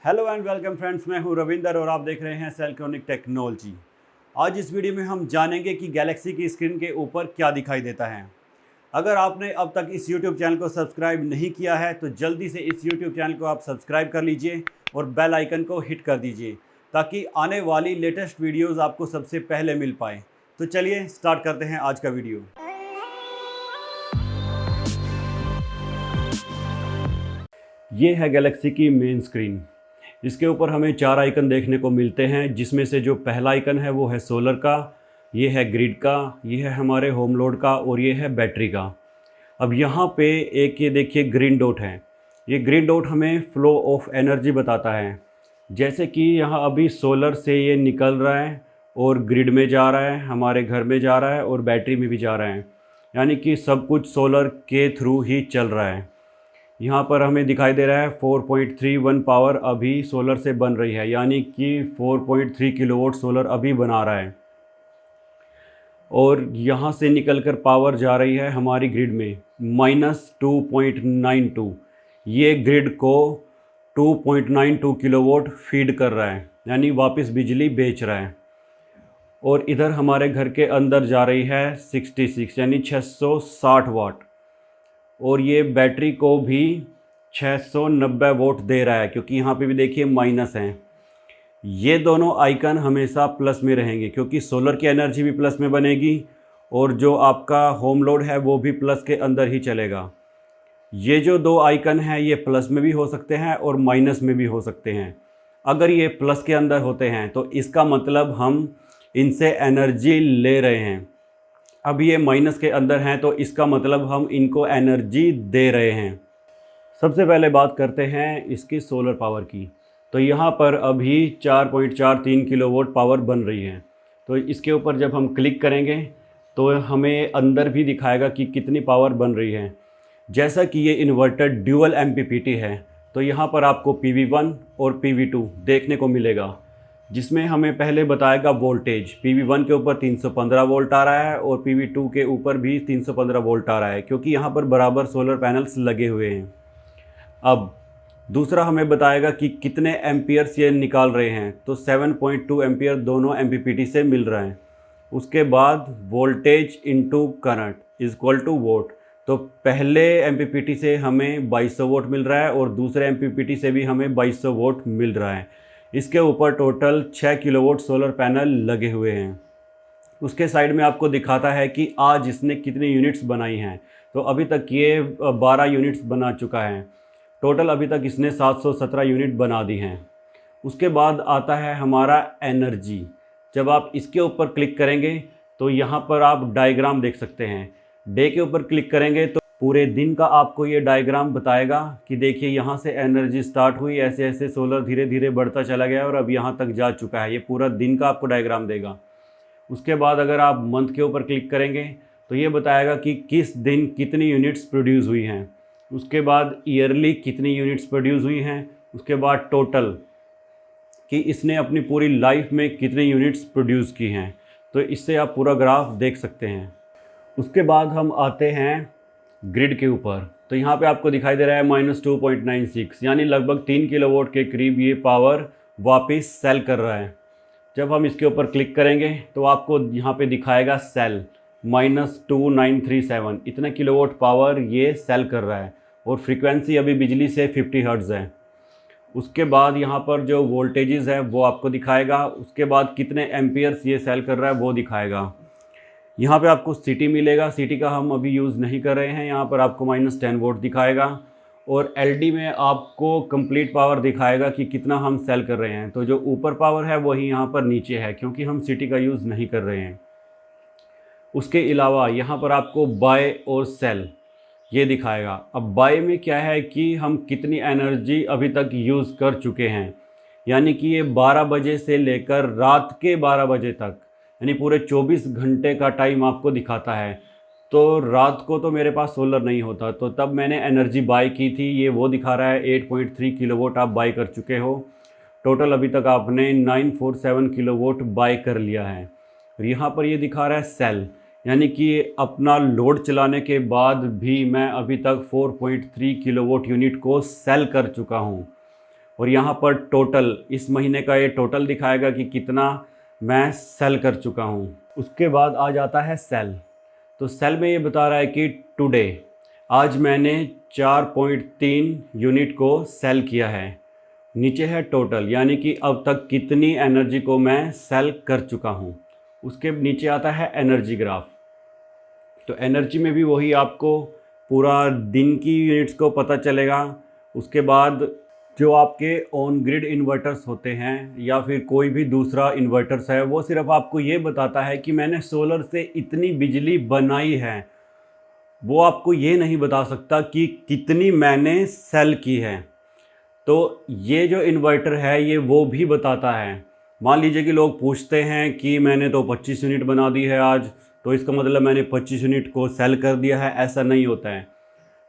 Hello and welcome friends, मैं हूं रविंदर और आप देख रहे हैं सेलट्रॉनिक टेक्नोलॉजी। आज इस वीडियो में हम जानेंगे कि गैलेक्सी की स्क्रीन के ऊपर क्या दिखाई देता है। अगर आपने अब तक इस YouTube चैनल को सब्सक्राइब नहीं किया है तो जल्दी से इस YouTube चैनल को आप सब्सक्राइब कर लीजिए और बेल आइकन को हिट कर दीजिए ताकि आने वाली लेटेस्ट वीडियोज़ आपको सबसे पहले मिल पाए। तो चलिए स्टार्ट करते हैं आज का वीडियो। ये है गैलेक्सी की मेन स्क्रीन। इसके ऊपर हमें 4 आइकन देखने को मिलते हैं, जिसमें से जो पहला आइकन है वो है सोलर का, ये है ग्रिड का, ये है हमारे होम लोड का और ये है बैटरी का। अब यहाँ पे एक ये देखिए ग्रीन डॉट है। ये ग्रीन डॉट हमें फ्लो ऑफ एनर्जी बताता है। जैसे कि यहाँ अभी सोलर से ये निकल रहा है और ग्रिड में जा रहा है, हमारे घर में जा रहा है और बैटरी में भी जा रहा है, यानी कि सब कुछ सोलर के थ्रू ही चल रहा है। यहाँ पर हमें दिखाई दे रहा है 4.31 पावर अभी सोलर से बन रही है, यानी कि 4.3 किलोवाट सोलर अभी बना रहा है और यहाँ से निकलकर पावर जा रही है हमारी ग्रिड में -2.92। ये ग्रिड को 2.92 किलोवाट फीड कर रहा है, यानी वापस बिजली बेच रहा है। और इधर हमारे घर के अंदर जा रही है 66 यानी 660 वाट और ये बैटरी को भी 690 वोल्ट दे रहा है, क्योंकि यहाँ पे भी देखिए माइनस है। ये दोनों आइकन हमेशा प्लस में रहेंगे क्योंकि सोलर की एनर्जी भी प्लस में बनेगी और जो आपका होम लोड है वो भी प्लस के अंदर ही चलेगा। ये जो 2 आइकन हैं ये प्लस में भी हो सकते हैं और माइनस में भी हो सकते हैं। अगर ये प्लस के अंदर होते हैं तो इसका मतलब हम इनसे एनर्जी ले रहे हैं। अब ये माइनस के अंदर हैं तो इसका मतलब हम इनको एनर्जी दे रहे हैं। सबसे पहले बात करते हैं इसकी सोलर पावर की। तो यहाँ पर अभी 4.43 किलोवाट पावर बन रही है। तो इसके ऊपर जब हम क्लिक करेंगे तो हमें अंदर भी दिखाएगा कि कितनी पावर बन रही है। जैसा कि ये इन्वर्टर ड्यूअल MPPT है तो यहाँ पर आपको PV1 और PV2 देखने को मिलेगा, जिसमें हमें पहले बताएगा वोल्टेज। PV1 के ऊपर 315 वोल्ट आ रहा है और PV2 के ऊपर भी 315 वोल्ट आ रहा है, क्योंकि यहाँ पर बराबर सोलर पैनल्स लगे हुए हैं। अब दूसरा हमें बताएगा कि कितने एम्पियर्स ये निकाल रहे हैं, तो 7.2 एम्पियर दोनों MPPT से मिल रहा है। उसके बाद voltage into current is to watt. तो पहले MPPT से हमें 2200 वोट मिल रहा है और दूसरे MPPT से भी हमें 2200 वोट मिल रहा है। इसके ऊपर टोटल 6 किलोवाट सोलर पैनल लगे हुए हैं। उसके साइड में आपको दिखाता है कि आज इसने कितनी यूनिट्स बनाई हैं। तो अभी तक ये 12 यूनिट्स बना चुका है। टोटल अभी तक इसने 717 यूनिट बना दी हैं। उसके बाद आता है हमारा एनर्जी। जब आप इसके ऊपर क्लिक करेंगे तो यहाँ पर आप डायग्राम देख सकते हैं। डे के ऊपर क्लिक करेंगे तो पूरे दिन का आपको ये डायग्राम बताएगा कि देखिए यहाँ से एनर्जी स्टार्ट हुई, ऐसे ऐसे सोलर धीरे धीरे बढ़ता चला गया और अब यहाँ तक जा चुका है। ये पूरा दिन का आपको डायग्राम देगा। उसके बाद अगर आप मंथ के ऊपर क्लिक करेंगे तो ये बताएगा कि किस दिन कितनी यूनिट्स प्रोड्यूस हुई हैं। उसके बाद ईयरली कितनी यूनिट्स प्रोड्यूस हुई हैं। उसके बाद टोटल कि इसने अपनी पूरी लाइफ में कितनी यूनिट्स प्रोड्यूस की हैं। तो इससे आप पूरा ग्राफ देख सकते हैं। उसके बाद हम आते हैं ग्रिड के ऊपर। तो यहाँ पे आपको दिखाई दे रहा है -2.96, यानी लगभग 3 किलोवाट के करीब ये पावर वापस सेल कर रहा है। जब हम इसके ऊपर क्लिक करेंगे तो आपको यहाँ पे दिखाएगा सेल -2937, इतना किलोवाट पावर ये सेल कर रहा है और फ्रीक्वेंसी अभी बिजली से 50 हर्ट्ज़ है। उसके बाद यहाँ पर जो वोल्टेजेस है वो आपको दिखाएगा। उसके बाद कितने एम्पियर्स ये सेल कर रहा है वो दिखाएगा। यहाँ पे आपको सिटी मिलेगा। सिटी का हम अभी यूज़ नहीं कर रहे हैं। यहाँ पर आपको -10 वोल्ट दिखाएगा और LD में आपको कंप्लीट पावर दिखाएगा कि कितना हम सेल कर रहे हैं। तो जो ऊपर पावर है वही यहाँ पर नीचे है, क्योंकि हम सिटी का यूज़ नहीं कर रहे हैं। उसके अलावा यहाँ पर आपको बाय और सेल ये दिखाएगा। अब बाय में क्या है कि हम कितनी एनर्जी अभी तक यूज़ कर चुके हैं, यानी कि ये 12 बजे से लेकर रात के 12 बजे तक, यानी पूरे 24 घंटे का टाइम आपको दिखाता है। तो रात को तो मेरे पास सोलर नहीं होता, तो तब मैंने एनर्जी बाय की थी। ये वो दिखा रहा है 8.3 किलोवाट आप बाय कर चुके हो। टोटल अभी तक आपने 947 किलोवाट बाय कर लिया है। और यहाँ पर ये दिखा रहा है सेल, यानी कि अपना लोड चलाने के बाद भी मैं अभी तक 4.3 किलोवाट यूनिट को सेल कर चुका हूँ। और यहाँ पर टोटल इस महीने का ये टोटल दिखाएगा कि कितना मैं सेल कर चुका हूँ। उसके बाद आ जाता है सेल। तो सेल में ये बता रहा है कि टुडे आज मैंने 4.3 यूनिट को सेल किया है। नीचे है टोटल, यानी कि अब तक कितनी एनर्जी को मैं सेल कर चुका हूँ। उसके नीचे आता है एनर्जी ग्राफ। तो एनर्जी में भी वही आपको पूरा दिन की यूनिट्स को पता चलेगा। उसके बाद जो आपके ऑन ग्रिड इन्वर्टर्स होते हैं या फिर कोई भी दूसरा इन्वर्टर्स है, वो सिर्फ आपको ये बताता है कि मैंने सोलर से इतनी बिजली बनाई है। वो आपको ये नहीं बता सकता कि कितनी मैंने सेल की है। तो ये जो इन्वर्टर है ये वो भी बताता है। मान लीजिए कि लोग पूछते हैं कि मैंने तो 25 यूनिट बना दी है आज, तो इसका मतलब मैंने 25 यूनिट को सेल कर दिया है। ऐसा नहीं होता है।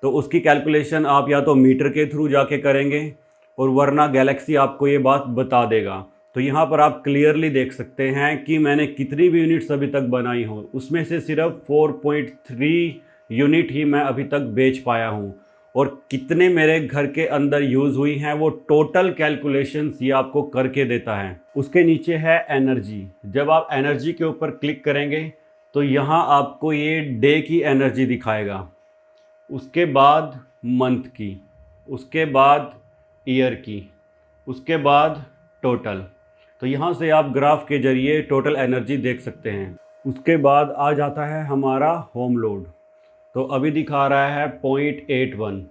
तो उसकी कैलकुलेशन आप या तो मीटर के थ्रू जाके करेंगे और वरना गैलेक्सी आपको ये बात बता देगा। तो यहाँ पर आप क्लियरली देख सकते हैं कि मैंने कितनी भी यूनिट्स अभी तक बनाई हो, उसमें से सिर्फ 4.3 यूनिट ही मैं अभी तक बेच पाया हूँ। और कितने मेरे घर के अंदर यूज़ हुई हैं वो टोटल कैलकुलेशंस ये आपको करके देता है। उसके नीचे है एनर्जी। जब आप एनर्जी के ऊपर क्लिक करेंगे तो यहाँ आपको ये डे की एनर्जी दिखाएगा, उसके बाद मंथ की, उसके बाद ईयर की, उसके बाद टोटल। तो यहाँ से आप ग्राफ के ज़रिए टोटल एनर्जी देख सकते हैं। उसके बाद आ जाता है हमारा होम लोड। तो अभी दिखा रहा है 0.81।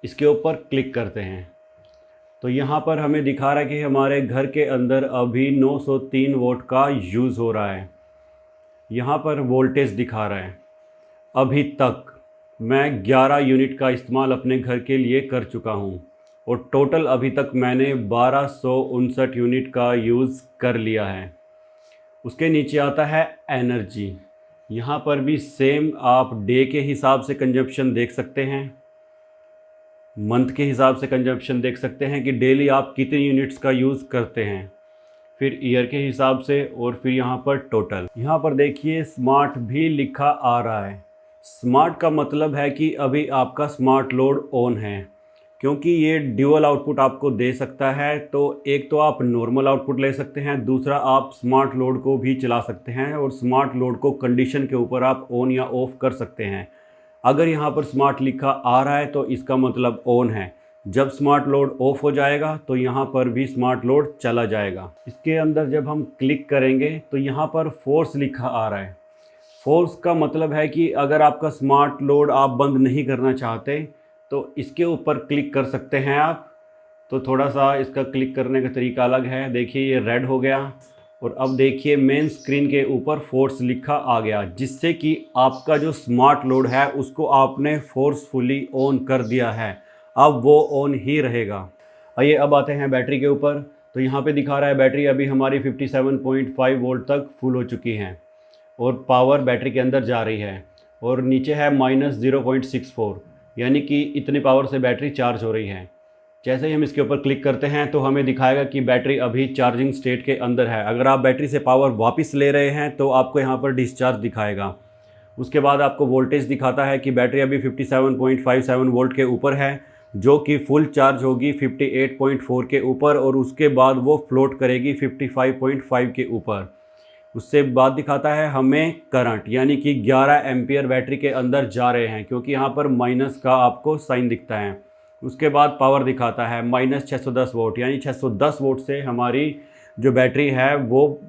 इसके ऊपर क्लिक करते हैं तो यहाँ पर हमें दिखा रहा है कि हमारे घर के अंदर अभी 903 वोल्ट का यूज़ हो रहा है। यहाँ पर वोल्टेज दिखा रहा है अभी तक मैं 11 यूनिट का इस्तेमाल अपने घर के लिए कर चुका हूँ और टोटल अभी तक मैंने 1259 यूनिट का यूज़ कर लिया है। उसके नीचे आता है एनर्जी। यहाँ पर भी सेम आप डे के हिसाब से कंजप्शन देख सकते हैं, मंथ के हिसाब से कंजप्शन देख सकते हैं कि डेली आप कितनी यूनिट्स का यूज़ करते हैं, फिर ईयर के हिसाब से, और फिर यहाँ पर टोटल। यहाँ पर देखिए स्मार्ट भी लिखा आ रहा है। स्मार्ट का मतलब है कि अभी आपका स्मार्ट लोड ऑन है, क्योंकि ये ड्यूअल आउटपुट आपको दे सकता है। तो एक तो आप नॉर्मल आउटपुट ले सकते हैं, दूसरा आप स्मार्ट लोड को भी चला सकते हैं और स्मार्ट लोड को कंडीशन के ऊपर आप ऑन या ऑफ़ कर सकते हैं। अगर यहाँ पर स्मार्ट लिखा आ रहा है तो इसका मतलब ऑन है। जब स्मार्ट लोड ऑफ हो जाएगा तो यहाँ पर भी स्मार्ट लोड चला जाएगा। इसके अंदर जब हम क्लिक करेंगे तो यहाँ पर फोर्स लिखा आ रहा है। फोर्स का मतलब है कि अगर आपका स्मार्ट लोड आप बंद नहीं करना चाहते तो इसके ऊपर क्लिक कर सकते हैं आप। तो थोड़ा सा इसका क्लिक करने का तरीका अलग है। देखिए ये रेड हो गया और अब देखिए मेन स्क्रीन के ऊपर फोर्स लिखा आ गया, जिससे कि आपका जो स्मार्ट लोड है उसको आपने फोर्सफुली ऑन कर दिया है। अब वो ऑन ही रहेगा। आइए अब आते हैं बैटरी के ऊपर। तो यहाँ पे दिखा रहा है बैटरी अभी हमारी 57.5 वोल्ट तक फुल हो चुकी है और पावर बैटरी के अंदर जा रही है। और नीचे है -0.64, यानी कि इतनी पावर से बैटरी चार्ज हो रही है। जैसे ही हम इसके ऊपर क्लिक करते हैं तो हमें दिखाएगा कि बैटरी अभी चार्जिंग स्टेट के अंदर है। अगर आप बैटरी से पावर वापस ले रहे हैं तो आपको यहाँ पर डिस्चार्ज दिखाएगा। उसके बाद आपको वोल्टेज दिखाता है कि बैटरी अभी 57.57 वोल्ट के ऊपर है, जो कि फुल चार्ज होगी 58.4 के ऊपर और उसके बाद वो फ्लोट करेगी 55.5 के ऊपर। उससे बाद दिखाता है हमें करंट, यानी कि 11 एम्पियर बैटरी के अंदर जा रहे हैं, क्योंकि यहाँ पर माइनस का आपको साइन दिखता है। उसके बाद पावर दिखाता है -610 वोल्ट, यानी 610 वोल्ट से हमारी जो बैटरी है वो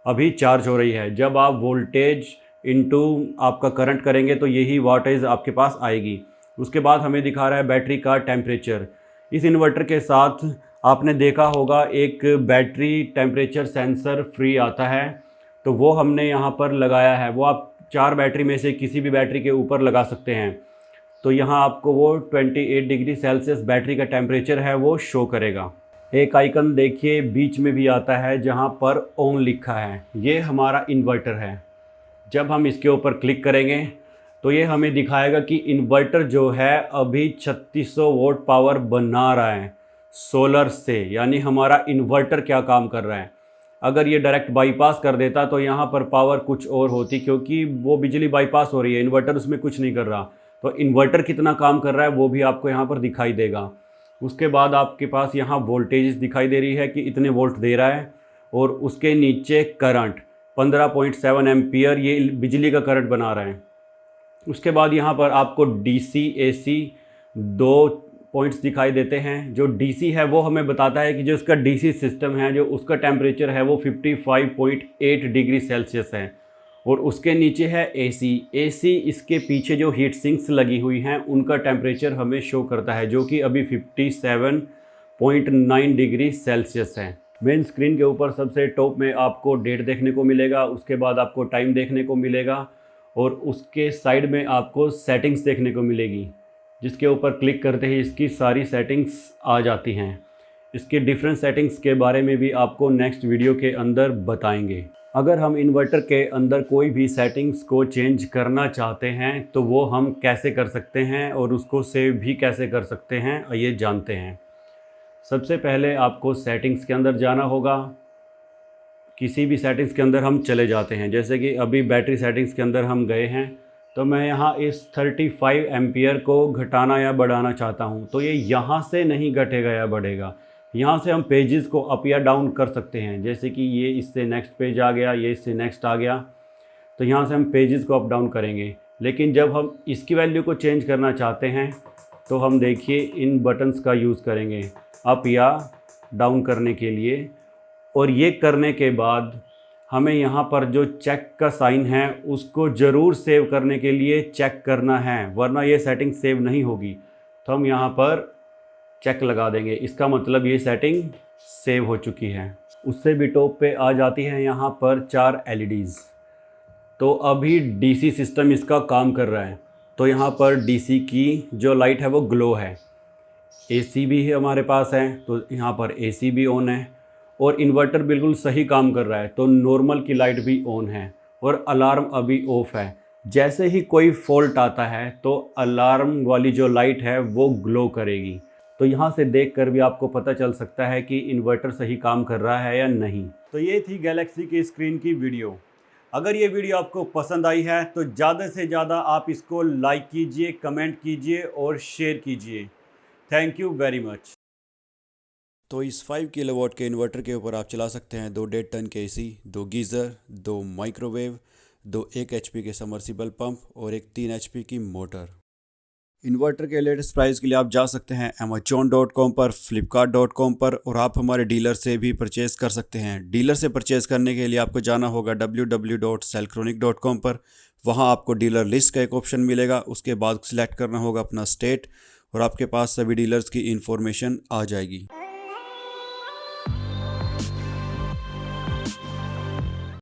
अभी चार्ज हो रही है। जब आप वोल्टेज इनटू आपका करंट करेंगे तो यही वाटेज आपके पास आएगी। उसके बाद हमें दिखा रहा है बैटरी का टेम्परेचर। इस इन्वर्टर के साथ आपने देखा होगा एक बैटरी टेम्परेचर सेंसर फ्री आता है, तो वो हमने यहाँ पर लगाया है। वो आप 4 बैटरी में से किसी भी बैटरी के ऊपर लगा सकते हैं। तो यहाँ आपको वो 28 डिग्री सेल्सियस बैटरी का टेम्परेचर है वो शो करेगा। एक आइकन देखिए बीच में भी आता है जहाँ पर ऑन लिखा है, ये हमारा इन्वर्टर है। जब हम इसके ऊपर क्लिक करेंगे तो ये हमें दिखाएगा कि इन्वर्टर जो है अभी 3600 वोल्ट पावर बना रहा है सोलर से, यानी हमारा इन्वर्टर क्या काम कर रहा है। अगर ये डायरेक्ट बाईपास कर देता तो यहाँ पर पावर कुछ और होती, क्योंकि वो बिजली बाईपास हो रही है, इन्वर्टर उसमें कुछ नहीं कर रहा। तो इन्वर्टर कितना काम कर रहा है वो भी आपको यहाँ पर दिखाई देगा। उसके बाद आपके पास यहाँ वोल्टेज दिखाई दे रही है कि इतने वोल्ट दे रहा है, और उसके नीचे करंट 15.7 एम्पियर ये बिजली का करंट बना रहा है। उसके बाद यहाँ पर आपको DC AC 2 पॉइंट्स दिखाई देते हैं। जो DC है वो हमें बताता है कि जो इसका DC सिस्टम है, जो उसका टेम्परेचर है वो 55.8 डिग्री सेल्सियस है। और उसके नीचे है AC इसके पीछे जो हीट सिंक्स लगी हुई हैं उनका टेम्परेचर हमें शो करता है, जो कि अभी 57.9 डिग्री सेल्सियस है। मेन स्क्रीन के ऊपर सबसे टॉप में आपको डेट देखने को मिलेगा, उसके बाद आपको टाइम देखने को मिलेगा, और उसके साइड में आपको सेटिंग्स देखने को मिलेगी, जिसके ऊपर क्लिक करते ही इसकी सारी सेटिंग्स आ जाती हैं। इसके डिफरेंट सेटिंग्स के बारे में भी आपको नेक्स्ट वीडियो के अंदर बताएंगे। अगर हम इन्वर्टर के अंदर कोई भी सेटिंग्स को चेंज करना चाहते हैं तो वो हम कैसे कर सकते हैं और उसको सेव भी कैसे कर सकते हैं, ये जानते हैं। सबसे पहले आपको सेटिंग्स के अंदर जाना होगा। किसी भी सेटिंग्स के अंदर हम चले जाते हैं, जैसे कि अभी बैटरी सेटिंग्स के अंदर हम गए हैं, तो मैं यहाँ इस 35 एम्पियर को घटाना या बढ़ाना चाहता हूँ, तो ये यहाँ से नहीं घटेगा या बढ़ेगा। यहाँ से हम पेजेस को अप या डाउन कर सकते हैं, जैसे कि ये इससे नेक्स्ट पेज आ गया, ये इससे नेक्स्ट आ गया, तो यहाँ से हम पेजेस को अप डाउन करेंगे। लेकिन जब हम इसकी वैल्यू को चेंज करना चाहते हैं तो हम देखिए इन बटन्स का यूज़ करेंगे अप या डाउन करने के लिए। और ये करने के बाद हमें यहाँ पर जो चेक का साइन है उसको ज़रूर सेव करने के लिए चेक करना है, वरना ये सेटिंग सेव नहीं होगी। तो हम यहाँ पर चेक लगा देंगे, इसका मतलब ये सेटिंग सेव हो चुकी है। उससे भी टॉप पे आ जाती है यहाँ पर 4 LEDs। तो अभी DC सिस्टम इसका काम कर रहा है, तो यहाँ पर DC की जो लाइट है वो ग्लो है। AC भी है हमारे पास है, तो यहाँ पर AC भी ऑन है, और इन्वर्टर बिल्कुल सही काम कर रहा है, तो नॉर्मल की लाइट भी ऑन है, और अलार्म अभी ऑफ है। जैसे ही कोई फॉल्ट आता है तो अलार्म वाली जो लाइट है वो ग्लो करेगी। तो यहाँ से देखकर भी आपको पता चल सकता है कि इन्वर्टर सही काम कर रहा है या नहीं। तो ये थी गैलेक्सी की स्क्रीन की वीडियो। अगर ये वीडियो आपको पसंद आई है तो ज़्यादा से ज़्यादा आप इसको लाइक कीजिए, कमेंट कीजिए और शेयर कीजिए। Thank you very much. तो इस 5 किलोवाट के इन्वर्टर के ऊपर आप चला सकते हैं 2 1.5 टन के AC, 2 गीज़र, 2 माइक्रोवेव, 2 1 HP के समर्सिबल पंप और एक 3 HP की मोटर। इन्वर्टर के लेटेस्ट प्राइस के लिए आप जा सकते हैं amazon.com पर, flipkart.com पर, और आप हमारे डीलर से भी परचेज़ कर सकते हैं। डीलर से परचेज़ करने के लिए आपको जाना होगा www.cellchronic.com पर। वहां आपको डीलर लिस्ट का एक ऑप्शन मिलेगा, उसके बाद सिलेक्ट करना होगा अपना स्टेट, और आपके पास सभी डीलर्स की इन्फॉर्मेशन आ जाएगी।